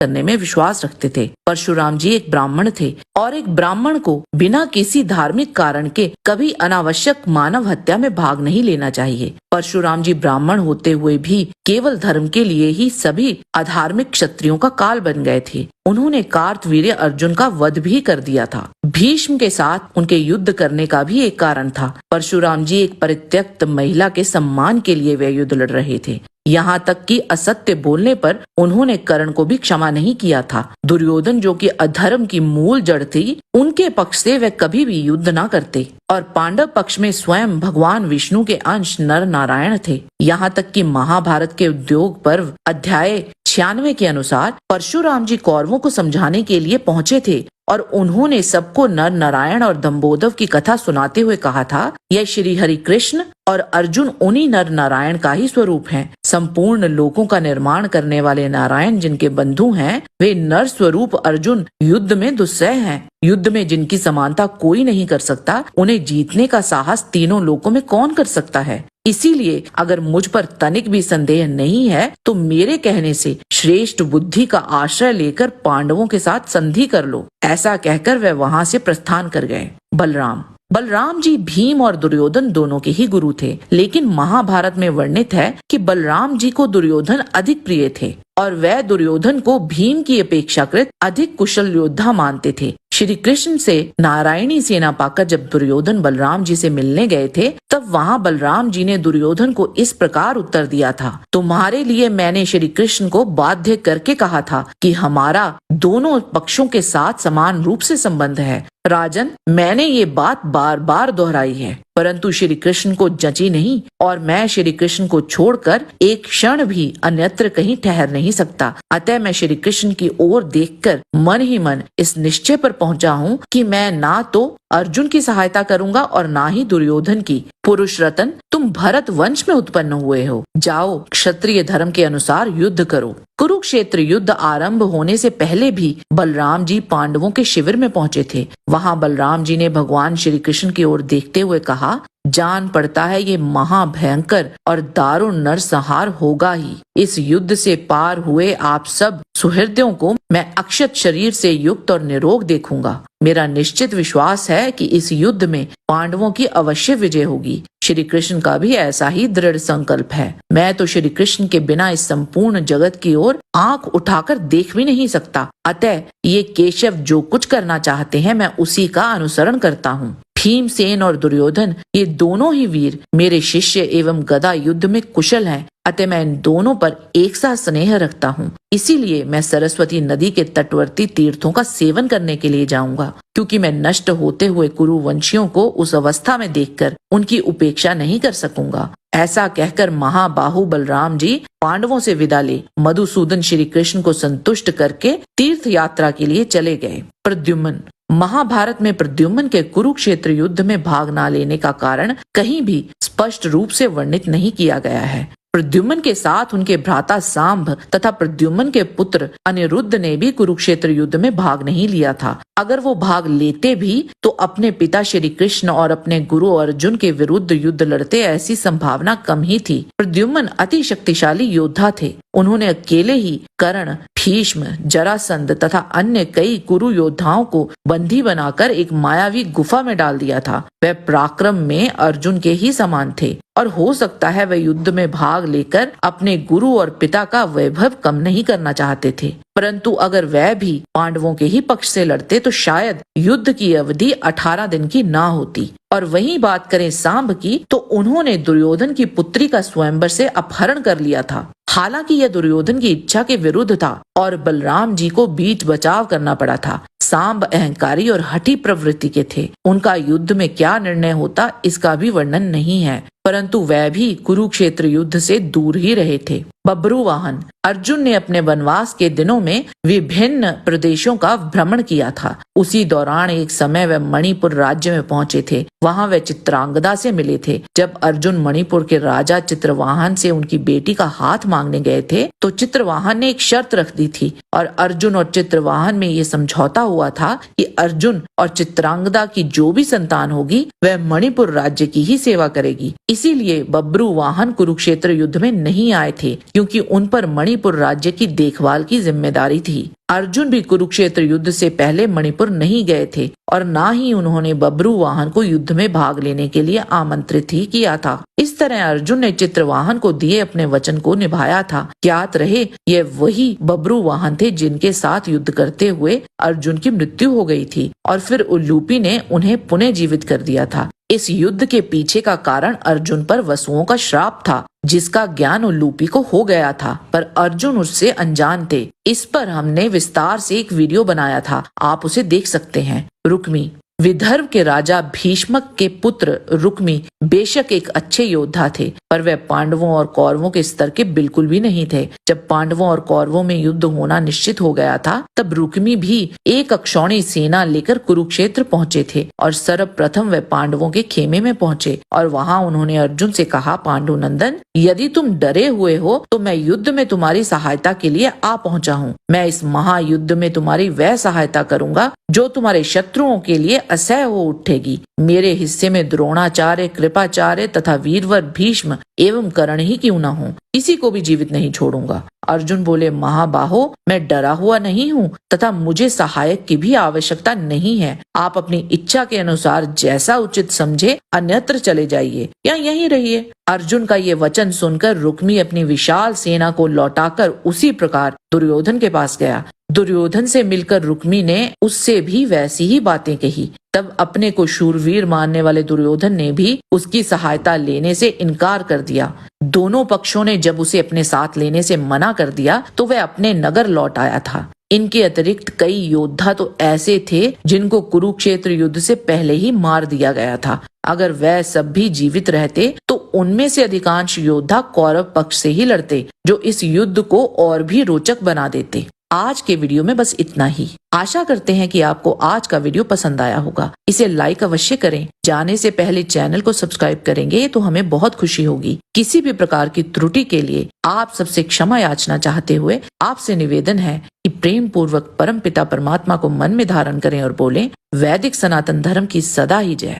करने में विश्वास रखते थे। परशुराम जी एक ब्राह्मण थे और एक ब्राह्मण को बिना किसी धार्मिक कारण के कभी अनावश्यक मानव हत्या में भाग नहीं लेना चाहिए। परशुराम जी ब्राह्मण होते हुए भी केवल धर्म के लिए ही सभी अधार्मिक क्षत्रियों का काल बन गए थे। उन्होंने कार्तवीर्य अर्जुन का वध भी कर दिया था। भीष्म के साथ उनके युद्ध करने का भी एक कारण था। परशुराम जी एक परित्यक्त महिला के सम्मान के लिए वे युद्ध लड़ रहे थे। यहाँ तक कि असत्य बोलने पर उन्होंने कर्ण को भी क्षमा नहीं किया था। दुर्योधन जो कि अधर्म की मूल जड़ थी, उनके पक्ष से वे कभी भी युद्ध न करते और पांडव पक्ष में स्वयं भगवान विष्णु के अंश नर नारायण थे। यहाँ तक कि महाभारत के उद्योग पर्व अध्याय 96 के अनुसार परशुराम जी कौरवों को समझाने के लिए पहुँचे थे और उन्होंने सबको नर नारायण और दम्बोदव की कथा सुनाते हुए कहा था, यह श्री हरि कृष्ण और अर्जुन उन्हीं नर नारायण का ही स्वरूप हैं। संपूर्ण लोकों का निर्माण करने वाले नारायण जिनके बंधु हैं, वे नर स्वरूप अर्जुन युद्ध में दुस्सह हैं। युद्ध में जिनकी समानता कोई नहीं कर सकता, उन्हें जीतने का साहस तीनों लोकों में कौन कर सकता है। इसीलिए अगर मुझ पर तनिक भी संदेह नहीं है तो मेरे कहने से श्रेष्ठ बुद्धि का आश्रय लेकर पांडवों के साथ संधि कर लो। ऐसा कहकर वे वहां से प्रस्थान कर गए। बलराम जी भीम और दुर्योधन दोनों के ही गुरु थे, लेकिन महाभारत में वर्णित है कि बलराम जी को दुर्योधन अधिक प्रिय थे और वह दुर्योधन को भीम की अपेक्षाकृत अधिक कुशल योद्धा मानते थे। श्री कृष्ण से नारायणी सेना पाकर जब दुर्योधन बलराम जी से मिलने गए थे, तब वहाँ बलराम जी ने दुर्योधन को इस प्रकार उत्तर दिया था, तुम्हारे लिए मैंने श्री कृष्ण को बाध्य करके कहा था कि हमारा दोनों पक्षों के साथ समान रूप से संबंध है। राजन, मैंने ये बात बार बार दोहराई है, परंतु श्री कृष्ण को जची नहीं और मैं श्री कृष्ण को छोड़कर एक क्षण भी अन्यत्र कहीं ठहर नहीं सकता। अतः मैं श्री कृष्ण की ओर देखकर मन ही मन इस निश्चय पर पहुंचा हूँ कि मैं ना तो अर्जुन की सहायता करूंगा और ना ही दुर्योधन की। पुरुष रतन, तुम भरत वंश में उत्पन्न हुए हो, जाओ क्षत्रिय धर्म के अनुसार युद्ध करो। कुरुक्षेत्र युद्ध आरंभ होने से पहले भी बलराम जी पांडवों के शिविर में पहुंचे थे। वहां बलराम जी ने भगवान श्री कृष्ण की ओर देखते हुए कहा, जान पड़ता है ये महाभयंकर और दारुण नरसंहार होगा ही। इस युद्ध से पार हुए आप सब सुहृदयों को मैं अक्षत शरीर से युक्त और निरोग देखूंगा। मेरा निश्चित विश्वास है कि इस युद्ध में पांडवों की अवश्य विजय होगी। श्री कृष्ण का भी ऐसा ही दृढ़ संकल्प है। मैं तो श्री कृष्ण के बिना इस संपूर्ण जगत की ओर आंख उठाकर देख भी नहीं सकता। अतः ये केशव जो कुछ करना चाहते हैं, मैं उसी का अनुसरण करता हूँ। भीमसेन और दुर्योधन ये दोनों ही वीर मेरे शिष्य एवं गदा युद्ध में कुशल हैं। अतः मैं इन दोनों पर एक सा स्नेह रखता हूँ। इसीलिए मैं सरस्वती नदी के तटवर्ती तीर्थों का सेवन करने के लिए जाऊंगा, क्योंकि मैं नष्ट होते हुए कुरुवंशियों को उस अवस्था में देखकर उनकी उपेक्षा नहीं कर सकूंगा। ऐसा कहकर महाबाहु बलराम जी पांडवों से विदा ले मधुसूदन श्री कृष्ण को संतुष्ट करके तीर्थ यात्रा के लिए चले गए। प्रद्युम्न, महाभारत में प्रद्युम्न के कुरुक्षेत्र युद्ध में भाग न लेने का कारण कहीं भी स्पष्ट रूप से वर्णित नहीं किया गया है। प्रद्युम्न के साथ उनके भ्राता सांब तथा प्रद्युम्न के पुत्र अनिरुद्ध ने भी कुरुक्षेत्र युद्ध में भाग नहीं लिया था। अगर वो भाग लेते भी तो अपने पिता श्री कृष्ण और अपने गुरु अर्जुन के विरुद्ध युद्ध लड़ते, ऐसी संभावना कम ही थी। प्रद्युम्न अति शक्तिशाली योद्धा थे। उन्होंने अकेले ही कर्ण, भीष्म, जरासंध तथा अन्य कई कुरु योद्धाओं को बंदी बनाकर एक मायावी गुफा में डाल दिया था। वे पराक्रम में अर्जुन के ही समान थे और हो सकता है वे युद्ध में भाग लेकर अपने गुरु और पिता का वैभव कम नहीं करना चाहते थे। परंतु अगर वह भी पांडवों के ही पक्ष से लड़ते तो शायद युद्ध की अवधि 18 दिन की ना होती। और वहीं बात करें सांब की, तो उन्होंने दुर्योधन की पुत्री का स्वयंवर से अपहरण कर लिया था। हालांकि यह दुर्योधन की इच्छा के विरुद्ध था और बलराम जी को बीच बचाव करना पड़ा था। सांब अहंकारी और हठी प्रवृत्ति के थे। उनका युद्ध में क्या निर्णय होता इसका भी वर्णन नहीं है, परंतु वह भी कुरुक्षेत्र युद्ध से दूर ही रहे थे। बब्रुवाहन, अर्जुन ने अपने वनवास के दिनों में विभिन्न प्रदेशों का भ्रमण किया था। उसी दौरान एक समय वह मणिपुर राज्य में पहुंचे थे। वहां वह चित्रांगदा से मिले थे। जब अर्जुन मणिपुर के राजा चित्रवाहन से उनकी बेटी का हाथ मांगने गए थे तो चित्रवाहन ने एक शर्त रख दी थी और अर्जुन और चित्रवाहन में ये समझौता हुआ था कि अर्जुन और चित्रांगदा की जो भी संतान होगी वह मणिपुर राज्य की ही सेवा करेगी। इसीलिए बब्रुवाहन कुरुक्षेत्र युद्ध में नहीं आए थे, क्योंकि उन पर मणिपुर राज्य की देखभाल की जिम्मेदारी थी। अर्जुन भी कुरुक्षेत्र युद्ध से पहले मणिपुर नहीं गए थे और ना ही उन्होंने बब्रुवाहन को युद्ध में भाग लेने के लिए आमंत्रित ही किया था। इस तरह अर्जुन ने चित्रवाहन को दिए अपने वचन को निभाया था। ज्ञात रहे ये वही बब्रुवाहन थे जिनके साथ युद्ध करते हुए अर्जुन की मृत्यु हो गई थी और फिर उल्लूपी ने उन्हें पुनः जीवित कर दिया था। इस युद्ध के पीछे का कारण अर्जुन पर वसुओं का श्राप था, जिसका ज्ञान उल्लूपी को हो गया था, पर अर्जुन उससे अनजान थे। इस पर हमने विस्तार से एक वीडियो बनाया था, आप उसे देख सकते हैं। रुक्मी। विदर्भ के राजा भीष्मक के पुत्र रुक्मी बेशक एक अच्छे योद्धा थे, पर वे पांडवों और कौरवों के स्तर के बिल्कुल भी नहीं थे। जब पांडवों और कौरवों में युद्ध होना निश्चित हो गया था, तब रुक्मी भी एक अक्षौणी सेना लेकर कुरुक्षेत्र पहुंचे थे और सर्वप्रथम वे पांडवों के खेमे में पहुंचे और वहां उन्होंने अर्जुन से कहा, पांडुनंदन, यदि तुम डरे हुए हो तो मैं युद्ध में तुम्हारी सहायता के लिए आ पहुंचा हूँ। मैं इस महायुद्ध में तुम्हारी वह सहायता करूंगा जो तुम्हारे शत्रुओं के लिए असह्य हो उठेगी। मेरे हिस्से में द्रोणाचार्य, कृपाचार्य तथा वीरवर भीष्म एवं कर्ण ही क्यों न हो, किसी को भी जीवित नहीं छोड़ूंगा। अर्जुन बोले, महाबाहो, मैं डरा हुआ नहीं हूँ तथा मुझे सहायक की भी आवश्यकता नहीं है। आप अपनी इच्छा के अनुसार जैसा उचित समझे अन्यत्र चले जाइए या यहीं रहिए। अर्जुन का ये वचन सुनकर रुक्मी अपनी विशाल सेना को लौटाकर उसी प्रकार दुर्योधन के पास गया। दुर्योधन से मिलकर रुक्मी ने उससे भी वैसी ही बातें कही। तब अपने को शूरवीर मानने वाले दुर्योधन ने भी उसकी सहायता लेने से इनकार कर दिया। दोनों पक्षों ने जब उसे अपने साथ लेने से मना कर दिया तो वह अपने नगर लौट आया था। इनके अतिरिक्त कई योद्धा तो ऐसे थे जिनको कुरुक्षेत्र युद्ध से पहले ही मार दिया गया था। अगर वह सब भी जीवित रहते तो उनमें से अधिकांश योद्धा कौरव पक्ष से ही लड़ते, जो इस युद्ध को और भी रोचक बना देते। आज के वीडियो में बस इतना ही। आशा करते हैं कि आपको आज का वीडियो पसंद आया होगा। इसे लाइक अवश्य करें। जाने से पहले चैनल को सब्सक्राइब करेंगे तो हमें बहुत खुशी होगी। किसी भी प्रकार की त्रुटि के लिए आप सबसे क्षमा याचना चाहते हुए आपसे निवेदन है कि प्रेम पूर्वक परमपिता परमात्मा को मन में धारण करें और बोलें, वैदिक सनातन धर्म की सदा ही जय।